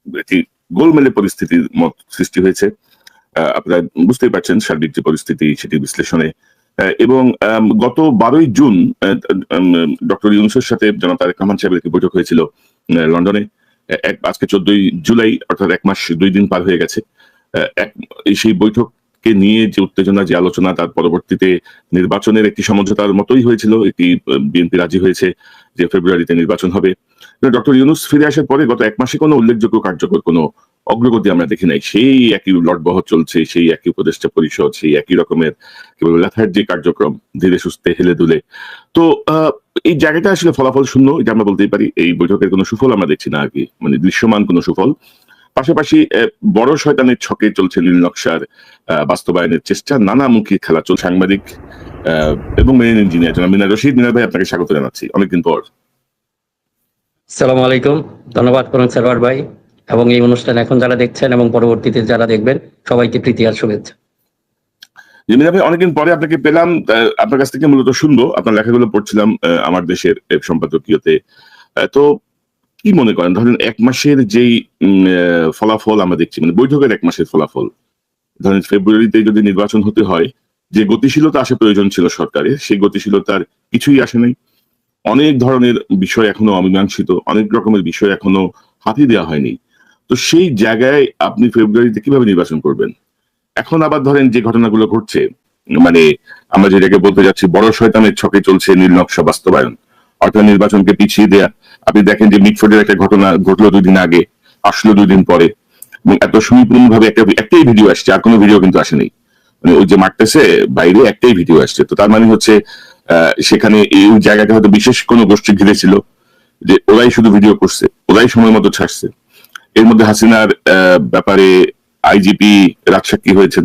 একটি গোলমেলে পরিস্থিতির সৃষ্টি হয়েছে। আপনারা বুঝতেই পারছেন সার্বিক যে পরিস্থিতি সেটি বিশ্লেষণে। এবং গত 12ই জুন ডক্টর ইউনূসের সাথে জনাব তারেক রহমান সাহেবের একটি বৈঠক হয়েছিল লন্ডনে। আজকে 14ই জুলাই, অর্থাৎ 1 মাস 2 দিন পার হয়ে গেছে। সেই বৈঠককে নিয়ে যে উত্তেজনা, যে আলোচনা, তার পরবর্তীতে নির্বাচনের একটি সমঝোতার মতোই হয়েছিল। একটি বিএনপি রাজি হয়েছে যে ফেব্রুয়ারিতে নির্বাচন হবে। ডক্টর ইউনূস ফিরে আসার পরে গত 1 মাসে কোনো উল্লেখযোগ্য কার্যকর কোনো অগ্রগতি আমরা দেখি নাই। সেই একই লটবহ চলছে, সেই একই উপদেষ্টা পরিষদ, সেই একই রকমের লেথার্জি কার্যক্রম, ধীরে সুস্থে হেলে দুলে। তো এই জায়গাটা আসলে ফলাফল শূন্য, এটা আমরা বলতেই পারি। এই বৈঠকের কোনো সুফল আমরা দেখছি না আগে, মানে দৃশ্যমান কোনো সুফল। পাশাপাশি বড় শয়তানের ছকে চলছে নীল নকশার বাস্তবায়নের চেষ্টা, নানামুখী খেলা চলছে। সাংবাদিক এবং মেরিন ইঞ্জিনিয়ার জনাব মিনার রশিদ। মিনার ভাই, আপনাকে স্বাগত জানাচ্ছি অনেকদিন পর। আসসালামু আলাইকুম, ধন্যবাদ করুন সারওয়ার ভাই, এবং এই অনুষ্ঠান এখন যারা দেখছেন এবং পরবর্তীতে যারা দেখবেন সবাইকে প্রীতি আর শুভেচ্ছা। মিনার ভাই, অনেকদিন পরে আপনাকে পেলাম। আপনার কাছ থেকে মূলত শুনবো, আপনার লেখাগুলো পড়ছিলাম আমার দেশের সম্পাদকীয়তে। তো কি মনে করেন, ধরেন 1 মাসের যেই ফলাফল আমরা দেখছি, মানে বৈঠকের 1 মাসের ফলাফল, ধরেন ফেব্রুয়ারিতে যদি নির্বাচন হতে হয়, যে গতিশীলতা আসা প্রয়োজন ছিল সরকারের, সেই গতিশীলতার কিছুই আসে নাই। অনেক ধরনের বিষয় এখনো অমীমাংসিত, অনেক রকমের বিষয় এখনো হাতি দেওয়া হয়নি। তো সেই জায়গায় আপনি ফেব্রুয়ারিতে কিভাবে নির্বাচন করবেন? এখন আবার ধরেন যে ঘটনাগুলো ঘটছে, মানে আমরা যেটাকে বলতে যাচ্ছি বড় শয়তানের ছকে চলছে নীল নকশা বাস্তবায়ন, অর্থাৎ নির্বাচনকে পিছিয়ে দেয়া। আপনি দেখেন যে মিটফোর্ডের একটা ঘটনা ঘটলো 2 দিন আগে, আসলো 2 দিন পরে, এবং এত সুনিপুণ ভাবে একটাই ভিডিও আসছে, আর কোনো ভিডিও কিন্তু আসেনি। মানে ওই যে মারতেছে বাইরে একটাই ভিডিও আসছে। তো তার মানে হচ্ছে সেখানে এই জায়গাটা হয়তো বিশেষ কোনো গোষ্ঠী ঘিরে ছিল, যে ওরাই শুধু ভিডিও করছে, ওরাই সময় মতো ছাড়ছে। এর মধ্যে হাসিনার ব্যাপারে আইজিপি রাজসাক্ষী হয়েছেন,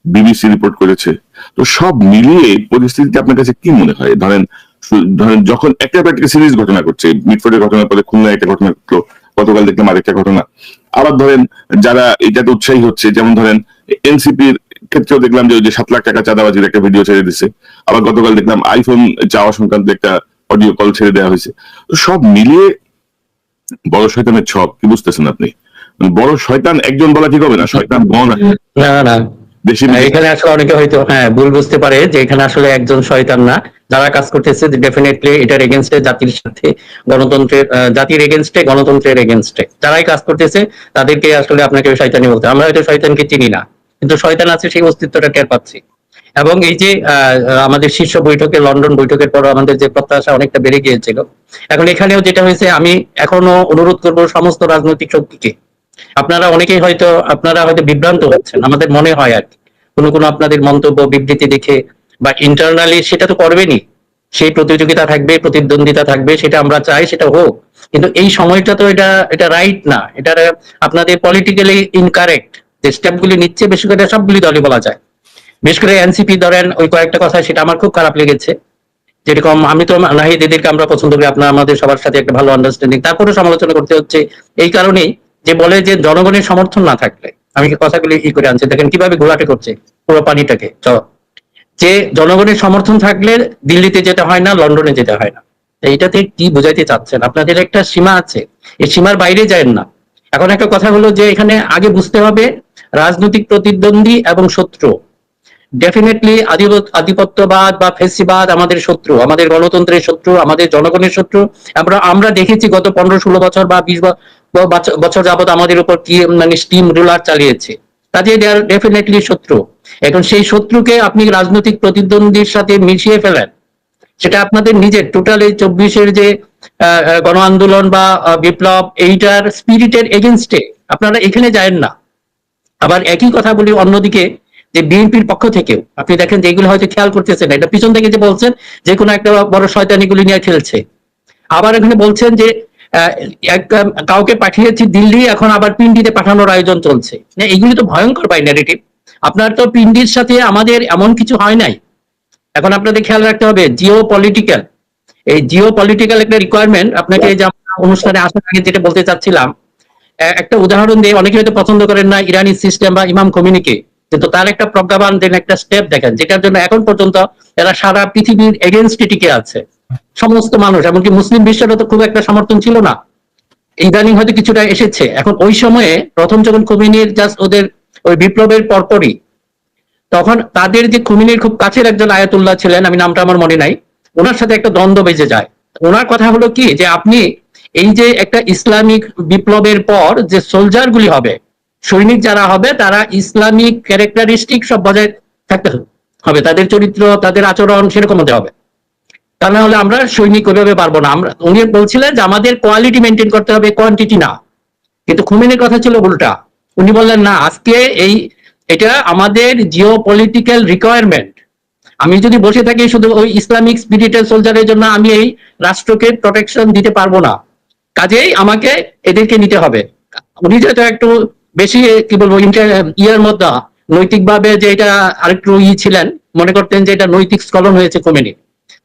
বিবিসি রিপোর্ট করেছে। তো সব মিলিয়ে পরিস্থিতিটা আপনার কাছে কি মনে হয়? ধরেন যখন একটা সিরিজ ঘটনা করছে, মিটফোর্ডের ঘটনার পরে খুলনায় একটা ঘটনা ঘটলো, গতকাল দেখলাম আরেকটা ঘটনা। আবার ধরেন যারা এটাতে উৎসাহী হচ্ছে, যেমন ধরেন এনসিপির ক্ষেত্রেও দেখলাম যে ওই যে 7 লাখ টাকা চাঁদাবাজির একটা ভিডিও ছেড়ে দিচ্ছে। আবার গতকাল দেখলাম আইফোন চাওয়া সংক্রান্ত একটা অডিও কল ছেড়ে দেওয়া হয়েছে। তো সব মিলিয়ে বড় শয়তানের ছক, কি বুঝতেছেন আপনি? বড় শয়তান একজন বলা ঠিক হবে না, শয়তান গণ। না না, এখানে আসলে অনেকে হয়তো ভুল বুঝতে পারে যে এখানে আসলে একজন শয়তান না, যারা কাজ করতেছে ডেফিনেটলি এটার এগেনস্টে, জাতির সাথে গণতন্ত্রের, জাতির এগেনস্টে, গণতন্ত্রের এগেনস্টে যারাই কাজ করতেছে তাদেরকে আসলে আপনাকে শয়তানি বলতে। আমরা হয়তো শয়তানকে চিনি না, কিন্তু শয়তান আছে, সেই অস্তিত্বটা টের পাচ্ছি। এবং এই যে আমাদের শীর্ষ বৈঠকে, লন্ডন বৈঠকের পর আমাদের যে প্রত্যাশা অনেকটা বেড়ে গিয়েছিল, এখন এখানেও যেটা হয়েছে, আমি এখনো অনুরোধ করবো সমস্ত রাজনৈতিক শক্তিকে, আপনারা হয়তো বিভ্রান্ত হচ্ছেন, আমাদের মনে হয় আর কি, কোনো আপনাদের মন্তব্য বিবৃতি দেখে বা ইন্টারনালি সেটা তো করবেনই, সেই প্রতিযোগিতা থাকবে, প্রতিদ্বন্দ্বিতা থাকবে, সেটা আমরা চাই সেটা হোক, কিন্তু এই সময়টা তো এটা রাইট না, এটা আপনাদের পলিটিক্যালি ইনকারেক্ট যে স্টেপগুলি নিচ্ছে, বেশি করে সবগুলি দলই বলা যায়, বিশেষ করে এনসিপি ধরেন, ওই কয়েকটা কথা সেটা আমার খুব খারাপ লেগেছে। যেরকম আমি তো নাহিদ এদেরকে আমরা পছন্দ করি, আপনার আমাদের সবার সাথে একটা ভালো আন্ডারস্ট্যান্ডিং, তারপরেও সমালোচনা করতে হচ্ছে এই কারণেই যে বলে যে জনগণের সমর্থন না থাকলে, আমি কথাগুলি করে আনছি, দেখেন কিভাবে ঘোরাটে করছে পুরো পানিটাকে, যে জনগণের সমর্থন থাকলে দিল্লিতে যেতে হয় না, লন্ডনে যেতে হয় না। এইটাতে কি বুঝাইতে চাচ্ছেন? আপনাদের একটা সীমা আছে, এই সীমার বাইরে যায় না। এখন একটা কথা হলো যে এখানে আগে বুঝতে হবে রাজনৈতিক প্রতিদ্বন্দ্বী এবং শত্রু। ডেফিনেটলি আধিপত্যবাদ বা ফেসিবাদ আমাদের শত্রু, আমাদের গণতন্ত্রের শত্রু, আমাদের জনগণের শত্রু। আমরা দেখেছি গত 15-16 বছর বা 20 বছর যাবত আমাদের উপর কি মানে স্টিম রুলার চালিয়েছে, কাজে দে আর ডেফিনেটলি শত্রু। এখন সেই শত্রুকে আপনি রাজনৈতিক প্রতিদ্বন্দ্বীর সাথে মিশিয়ে ফেলেন, সেটা আপনাদের নিজের টোটাল এই 24-এর যে গণ আন্দোলন বা বিপ্লব, এইটার স্পিরিটের এগেনস্টে আপনারা এখানে যায় না। আবার একই কথা বলি অন্যদিকে, যে বিএনপির পক্ষ থেকেও আপনি দেখেন যে এগুলো হয়তো খেয়াল করতেছেন, এটা পিছন থেকে যে বলছেন যে কোনো একটা বড় শয়তানিগুলি নিয়ে খেলছে। আবার এখানে বলছেন যে কাউকে পাঠিয়েছি দিল্লি, এখন আবার পিন্ডিতে পাঠানোর আয়োজন চলছে। এগুলি তো ভয়ঙ্কর বাই ন্যারেটিভ। আপনার তো পিন্ডির সাথে আমাদের এমন কিছু হয় নাই। এখন আপনাদের খেয়াল রাখতে হবে জিও পলিটিক্যাল একটা রিকোয়ারমেন্ট আপনাকে, যে অনুষ্ঠানে আসার আগে যেটা বলতে চাচ্ছিলাম, একটা উদাহরণ দিয়ে, অনেকে হয়তো পছন্দ করেন না ইরানি সিস্টেম বা ইমাম কমিউনিকে, কিন্তু তার একটা প্রজ্ঞাবান দেন একটা স্টেপ দেখেন, যেটার জন্য এখন পর্যন্ত এরা সারা পৃথিবীর এগেনস্টে টিকে আছে। সমস্ত মানুষ, এমনকি মুসলিম বিশ্বেরও তো খুব একটা সমর্থন ছিল না, ইদানিং হয়তো কিছুটা এসেছে। এখন ওই সময়ে প্রথম যখন খুমেনির জাস্ট ওদের ওই বিপ্লবের পরপরই, তখন তাদের যে খুমেনির খুব কাছের একজন আয়াতুল্লাহ ছিলেন, আমি নামটা আমার মনে নাই, ওনার সাথে একটা দ্বন্দ্ব বেজে যায়। ওনার কথা হলো কি, যে আপনি এই যে একটা ইসলামিক বিপ্লবের পর যে সোলজার গুলি হবে, সৈনিক যারা হবে, তারা ইসলামিক ক্যারেক্টারিস্টিক সব বজায় থাকতে হবে, তাদের চরিত্র তাদের আচরণ সেরকম হতে হবে, তা না হলে আমরা সৈনিক ওইভাবে পারবো না। আমরা, উনি বলছিলেন যে আমাদের কোয়ালিটি মেনটেন করতে হবে, কোয়ান্টিটি না। কিন্তু খুমেনির কথা ছিল উল্টা। উনি বললেন না, আজকে এটা আমাদের জিও পলিটিক্যাল রিকোয়ারমেন্ট। আমি যদি বসে থাকি শুধু ওই ইসলামিক স্পিরিটের সোলজারের জন্য, আমি এই রাষ্ট্রকে প্রোটেকশন দিতে পারবো না, কাজেই আমাকে এদেরকে নিতে হবে। উনি যেহেতু একটু বেশি কি বলবো ইয়ার মধ্যে নৈতিকভাবে যে এটা আরেকটু ছিলেন, মনে করতেন যে এটা নৈতিক স্খলন হয়েছে খুমেনি,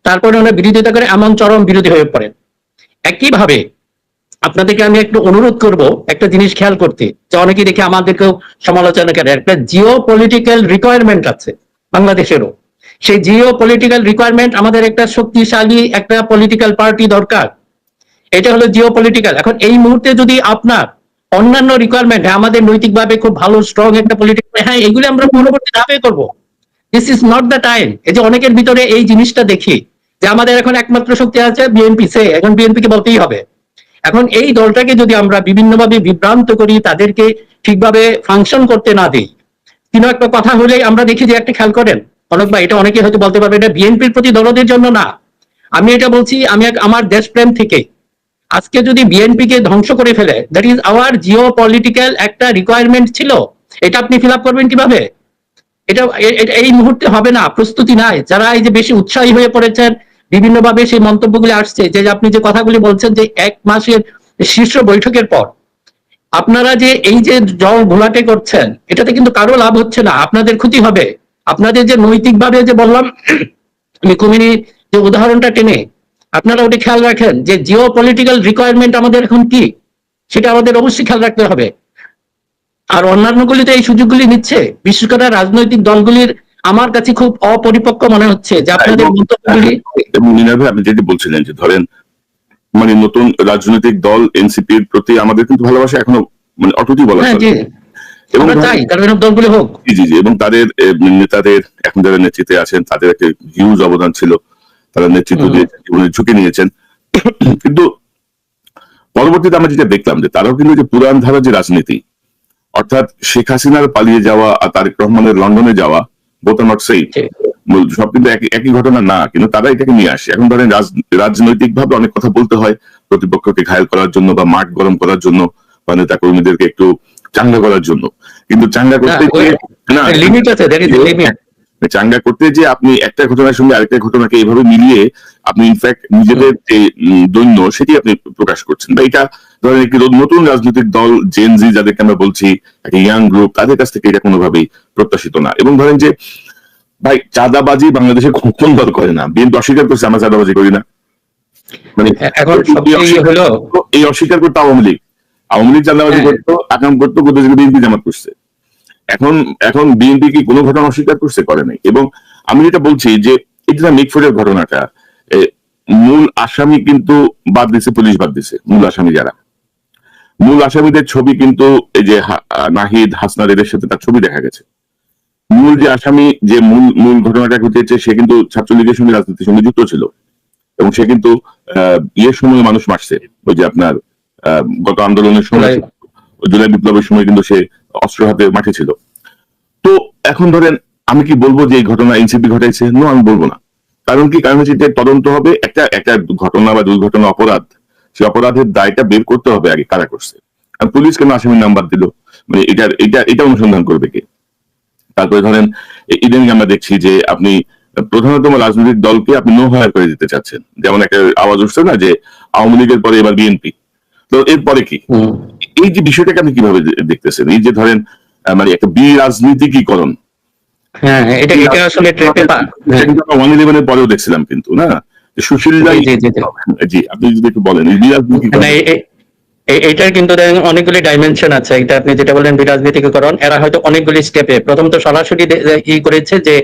তারপরে ওনার বিরোধিতা করে এমন চরম বিরোধী হয়ে পড়েন। একইভাবে আপনাদেরকে আমি একটু অনুরোধ করব একটা জিনিস খেয়াল করতে, যে অনেকে দেখে আমাদেরকেও সমালোচনা করে, একটা জিও পলিটিক্যাল রিকোয়ারমেন্ট আছে বাংলাদেশেরও। সেই জিও পলিটিক্যাল রিকোয়ারমেন্ট, আমাদের একটা শক্তিশালী একটা পলিটিক্যাল পার্টি দরকার, এটা হলো জিও পলিটিক্যাল। এখন এই মুহূর্তে যদি আপনার অন্যান্য রিকোয়ারমেন্ট, আমাদের নৈতিকভাবে খুব ভালো স্ট্রং একটা পলিটিক্যাল, হ্যাঁ এগুলি আমরা পরবর্তী ধাপে করবো, this is not the time. এই যে অনেকের ভিতরে এই জিনিসটা দেখি যে আমাদের এখন একমাত্র শক্তি আছে বিএনপি, সে এখন বিএনপি কে বলতেই হবে। এখন এই দলটাকে যদি আমরা বিভিন্নভাবে বিভ্রান্ত করি, তাদেরকে ঠিকভাবে ফাংশন করতে না দিই, কোনো একটা কথা হলে আমরা দেখি যে একটা খেয়াল করেন অনেক, বা এটা অনেকে হয়তো বলতে পারবে এটা বিএনপির প্রতি দরদের জন্য না, আমি এটা বলছি আমি আমার দেশপ্রেম থেকে। আজকে যদি বিএনপি কে ধ্বংস করে ফেলে, that is our Jio political একটা রিকোয়ারমেন্ট ছিল, এটা আপনি ফিল আপ করবেন কিভাবে? এটা এই মুহূর্তে হবে না, প্রস্তুতি নাই। যারা এই যে বেশি উৎসাহী হয়ে পড়েছেন, বিভিন্নভাবে সেই মন্তব্যগুলি আসছে, যে আপনি যে কথাগুলি বলছেন যে 1 মাসের শীর্ষ বৈঠকের পর আপনারা যে এই যে জল ঘোলাটে করছেন, এটাতে কিন্তু কারো লাভ হচ্ছে না, আপনাদের ক্ষতি হবে। আপনাদের যে নৈতিকভাবে যে বললাম আমি খুমেনি যে উদাহরণটা টেনে, আপনারা ওটা খেয়াল রাখেন যে জিও পলিটিক্যাল রিকোয়ারমেন্ট আমাদের এখন কি, সেটা আমাদের অবশ্যই খেয়াল রাখতে হবে। আর অন্যান্য গুলি তো এই সুযোগগুলি নিচ্ছে, বিশেষ করে রাজনৈতিক দলগুলির আমার কাছে খুব অপরিপক্ক মনে হচ্ছে যে আপনাদের মন্তব্যগুলি। এবং মিনার ভাই, আপনি যেটি বলছিলেন যে ধরেন মানে নতুন রাজনৈতিক দল এনসিপির প্রতি আমাদের কিন্তু ভালোবাসা এখনো মানে অটুটি বলা হ্যাঁ, চলে। এবং চাই কারণ দলগুলি হোক। জি জি জি, এবং তাদের নেতাদের এখন যারা নেতৃত্বে আছেন তাদের একটা হিউজ অবদান ছিল, তারা নেতৃত্ব দিয়ে জীবনের ঝুঁকি নিয়েছেন। কিন্তু পরবর্তীতে আমরা যেটা দেখলাম যে তারাও কিন্তু যে পুরান ধারা যে রাজনীতি, অর্থাৎ শেখ হাসিনার পালিয়ে যাওয়া আর তারেক রহমানের লন্ডনে যাওয়া, বোথ আর নট সেম, সব কিন্তু একই ঘটনা না, কিন্তু তারা এটাকে নিয়ে আসে। এখন ধরেন রাজনৈতিক ভাবে অনেক কথা বলতে হয় প্রতিপক্ষকে ঘায়ল করার জন্য বা মাঠ গরম করার জন্য বা নেতা কর্মীদেরকে একটু চাঙ্গা করার জন্য, কিন্তু চাঙ্গা করতে না, লিমিট আছে, দ্যাট ইজ লিমিট। চাঙ্গা করতে যে আপনি একটা ঘটনার সঙ্গে আরেকটা ঘটনাকে এইভাবে মিলিয়ে আপনি ইনফ্যাক্ট নিজেদের যে দৈন্য সেটি আপনি প্রকাশ করছেন, বা এটা ধরেন একটি নতুন রাজনৈতিক দল জেনজি যাদেরকে আমরা বলছি, একটা ইয়াং গ্রুপ, তাদের কাছ থেকে এটা কোনোভাবেই প্রত্যাশিত না। এবং ধরেন যে ভাই চাঁদাবাজি বাংলাদেশে কোন দল করে না? বিএনপি অস্বীকার করছে আমরা চাঁদাবাজি করি না, মানে এখন হলো এই অস্বীকার করতে আওয়ামী লীগ চাঁদাবাজি করতো, আকাম করতো, বিএনপি জামাত করছে। এখন বিএনপি কি কোনো ঘটনা অস্বীকার করছে? করে নাই। এবং আমি যেটা বলছি যে এটা মিটফোর্ডের ঘটনাটা, মূল আসামি কিন্তু বাদ দিছে, পুলিশ বাদ দিছে। মূল আসামিদের ছবি কিন্তু এই যে নাহিদ, হাসনার, এদের সাথে তার ছবি দেখা গেছে। মূল যে আসামি, যে মূল ঘটনাটা ঘটেছে, সে কিন্তু ছাত্রলীগের সঙ্গে রাজনীতির সঙ্গে যুক্ত ছিল, এবং সে কিন্তু ইয়ের সময় মানুষ মারছে, ওই যে আপনার গত আন্দোলনের সময়, জুলাই বিপ্লবের সময় কিন্তু সে অস্ত্র হাতে মাঠে ছিল। তো এখন ধরেন আমি কি বলবো যে এই ঘটনা এনসিপি ঘটাইছে? নো, আমি বলবো না। কারণ কি? কারণ হচ্ছে তদন্ত হবে, একটা ঘটনা বা দুর্ঘটনা, অপরাধ, সে অপরাধের দায়টা বের করতে হবে আগে কারা করছে। আর পুলিশ কেন আসামির নাম্বার দিল, মানে এটা অনুসন্ধান করবে কে? তারপরে ধরেন ইদানিং আমরা দেখছি যে আপনি প্রধানতম রাজনৈতিক দলকে আপনি নো হায়ার করে দিতে চাচ্ছেন, যেমন একটা আওয়াজ উঠছে না যে আওয়ামী লীগের পরে এবার বিএনপি, তো এরপরে কি? এই যে বিষয়টাকে আপনি কিভাবে দেখতেছেন? এই যে ধরেন মানে একটা রাজনীতিকীকরণ, হ্যাঁ, এটা আসলে 111-এর পরেও দেখছিলাম কিন্তু, না সুশীল, জি আপনি যদি একটু বলেন এটার কিন্তু অনেকগুলি ডাইমেনশন আছে। এটা আপনি যেটা বলেন বিরাজনীতিকরণ, এরা হয়তো অনেকগুলি স্টেপে, প্রথম তো সরাসরি করেছে যে